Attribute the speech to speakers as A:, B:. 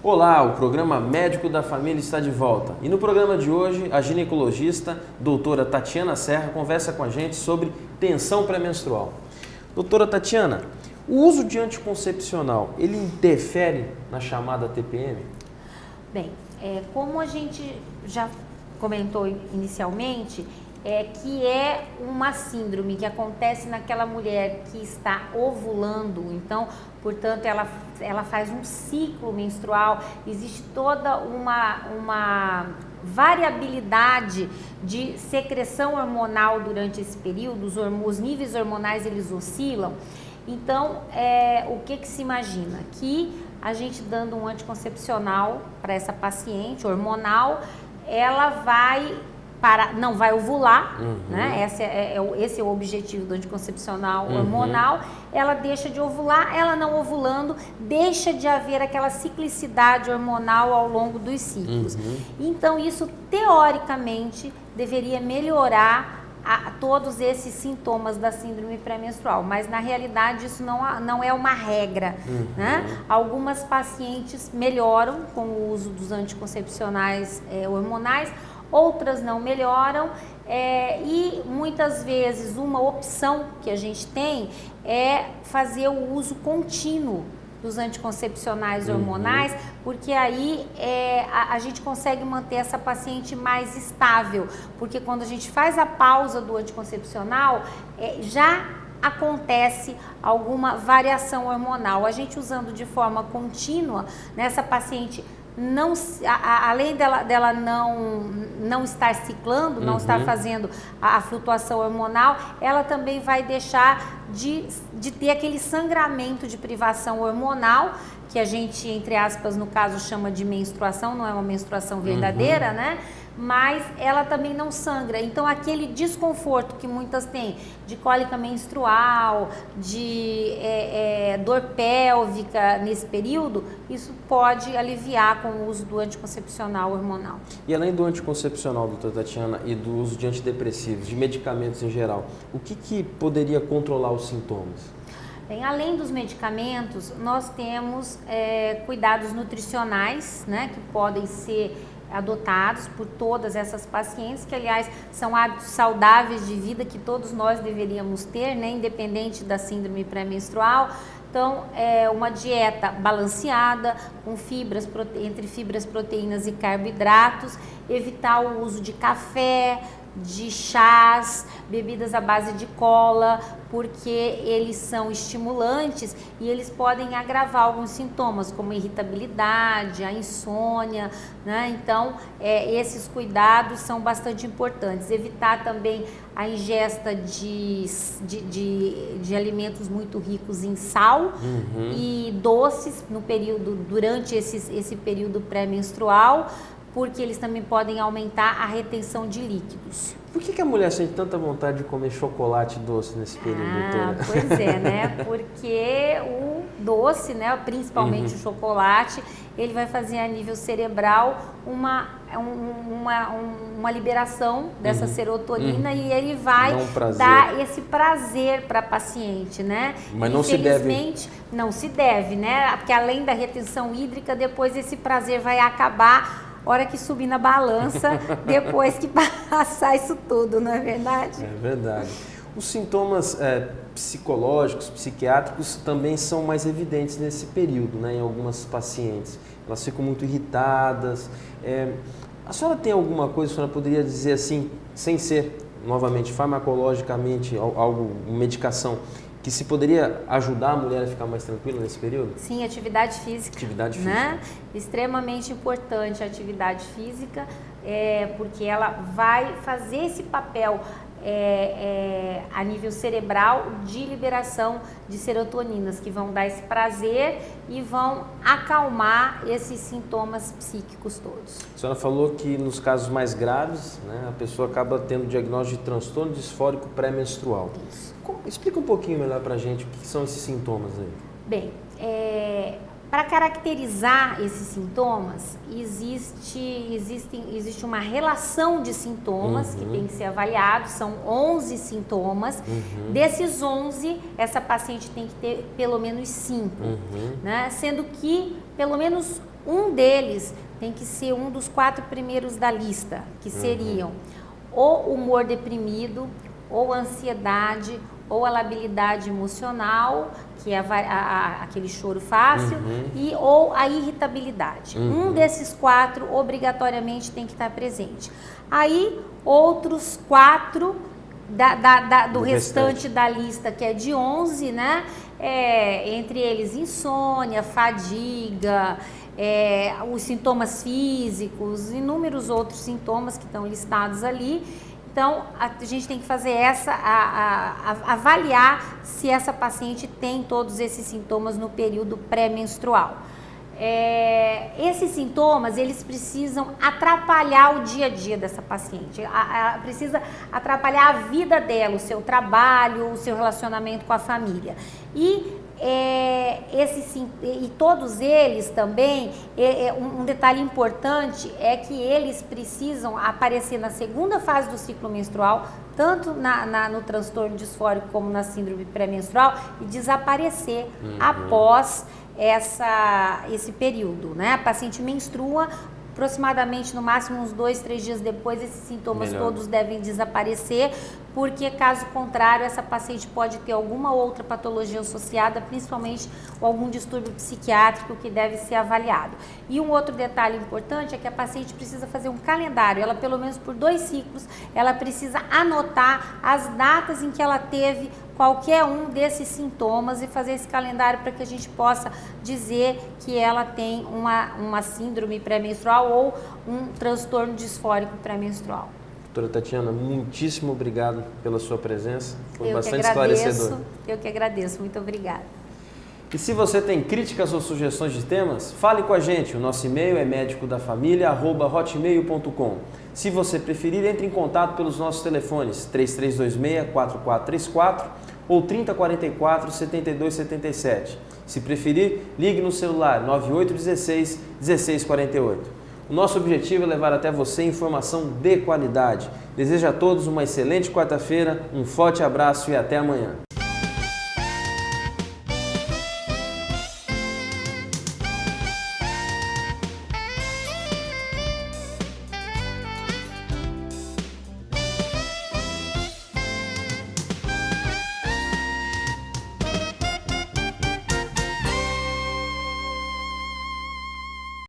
A: Olá, o programa Médico da Família está de volta. E no programa de hoje, a ginecologista, doutora Tatiana Serra, conversa com a gente sobre tensão pré-menstrual. Doutora Tatiana, o uso de anticoncepcional, ele interfere na chamada TPM?
B: Bem, como a gente já comentou inicialmente, que é uma síndrome que acontece naquela mulher que está ovulando, então, portanto, ela faz um ciclo menstrual, existe toda uma variabilidade de secreção hormonal durante esse período, os níveis hormonais eles oscilam, então, o que se imagina? Que a gente dando um anticoncepcional para essa paciente hormonal, ela não vai ovular, né? Esse é o objetivo do anticoncepcional hormonal. Ela deixa de ovular, ela não ovulando, deixa de haver aquela ciclicidade hormonal ao longo dos ciclos. Então, isso teoricamente deveria melhorar todos esses sintomas da síndrome pré-menstrual, mas na realidade isso não é uma regra, né? Algumas pacientes melhoram com o uso dos anticoncepcionais hormonais, outras não melhoram, e muitas vezes uma opção que a gente tem é fazer o uso contínuo dos anticoncepcionais hormonais, porque aí a gente consegue manter essa paciente mais estável, porque quando a gente faz a pausa do anticoncepcional, já acontece alguma variação hormonal. A gente usando de forma contínua, nessa paciente além dela não estar ciclando, não estar fazendo a flutuação hormonal, ela também vai deixar de ter aquele sangramento de privação hormonal, que a gente, entre aspas, no caso, chama de menstruação, não é uma menstruação verdadeira, né? Mas ela também não sangra. Então, aquele desconforto que muitas têm de cólica menstrual, de dor pélvica nesse período, isso pode aliviar com o uso do anticoncepcional hormonal.
A: E além do anticoncepcional, doutora Tatiana, e do uso de antidepressivos, de medicamentos em geral, o que poderia controlar os sintomas?
B: Bem, além dos medicamentos, nós temos cuidados nutricionais, né, que podem ser adotados por todas essas pacientes, que aliás são hábitos saudáveis de vida que todos nós deveríamos ter, né, independente da síndrome pré-menstrual. Então, uma dieta balanceada, com entre fibras, proteínas e carboidratos, evitar o uso de café, de chás, bebidas à base de cola, porque eles são estimulantes e eles podem agravar alguns sintomas, como a irritabilidade, a insônia, né? Então, esses cuidados são bastante importantes. Evitar também a ingesta de alimentos muito ricos em sal e doces durante esse período pré-menstrual, porque eles também podem aumentar a retenção de líquidos.
A: Por que a mulher sente tanta vontade de comer chocolate doce nesse período, doutora?
B: Pois é, né? Porque o doce, né, principalmente o chocolate, ele vai fazer a nível cerebral uma liberação dessa serotonina e ele vai dar esse prazer para a paciente, né?
A: Mas não se deve.
B: Infelizmente, não se deve, né? Porque além da retenção hídrica, depois esse prazer vai acabar hora que subir na balança, depois que passar isso tudo, não é verdade?
A: É verdade. Os sintomas psicológicos, psiquiátricos também são mais evidentes nesse período, né, em algumas pacientes. Elas ficam muito irritadas. A senhora tem alguma coisa, a senhora poderia dizer assim, sem ser, novamente, farmacologicamente, uma medicação, que se poderia ajudar a mulher a ficar mais tranquila nesse período?
B: Sim, atividade física.
A: Atividade física.
B: Né? Extremamente importante a atividade física, porque ela vai fazer esse papel a nível cerebral de liberação de serotoninas, que vão dar esse prazer e vão acalmar esses sintomas psíquicos todos.
A: A senhora falou que nos casos mais graves, né, a pessoa acaba tendo diagnóstico de transtorno disfórico pré-menstrual. Explica um pouquinho melhor pra gente o que são esses sintomas aí.
B: Bem, para caracterizar esses sintomas, existe uma relação de sintomas que tem que ser avaliado, são 11 sintomas. Desses 11, essa paciente tem que ter pelo menos 5, né? Sendo que pelo menos Um deles tem que ser um dos 4 primeiros da lista, que seriam ou humor deprimido, ou ansiedade, ou a labilidade emocional, que é aquele choro fácil, ou a irritabilidade. Um desses 4 obrigatoriamente tem que estar presente. Aí, outros 4 do restante da lista, que é de 11, né? Entre eles insônia, fadiga, os sintomas físicos, inúmeros outros sintomas que estão listados ali. Então, a gente tem que fazer avaliar se essa paciente tem todos esses sintomas no período pré-menstrual. Esses sintomas, eles precisam atrapalhar o dia a dia dessa paciente, precisa atrapalhar a vida dela, o seu trabalho, o seu relacionamento com a família. E todos eles também, um detalhe importante é que eles precisam aparecer na segunda fase do ciclo menstrual, tanto no transtorno disfórico como na síndrome pré-menstrual, e desaparecer após esse período, né? A paciente menstrua, aproximadamente no máximo uns 2, 3 dias depois, esses sintomas todos devem desaparecer, porque caso contrário essa paciente pode ter alguma outra patologia associada, principalmente algum distúrbio psiquiátrico que deve ser avaliado. E um outro detalhe importante é que a paciente precisa fazer um calendário, ela pelo menos por 2 ciclos, ela precisa anotar as datas em que ela teve qualquer um desses sintomas e fazer esse calendário para que a gente possa dizer que ela tem uma síndrome pré-menstrual ou um transtorno disfórico pré-menstrual.
A: Doutora Tatiana, muitíssimo obrigado pela sua presença, foi bastante esclarecedor.
B: Eu que agradeço, muito obrigada.
A: E se você tem críticas ou sugestões de temas, fale com a gente, o nosso e-mail é medicodafamilia@hotmail.com. Se você preferir, entre em contato pelos nossos telefones 3326-4434 ou 3044-7277. Se preferir, ligue no celular 9816-1648. O nosso objetivo é levar até você informação de qualidade. Desejo a todos uma excelente quarta-feira, um forte abraço e até amanhã.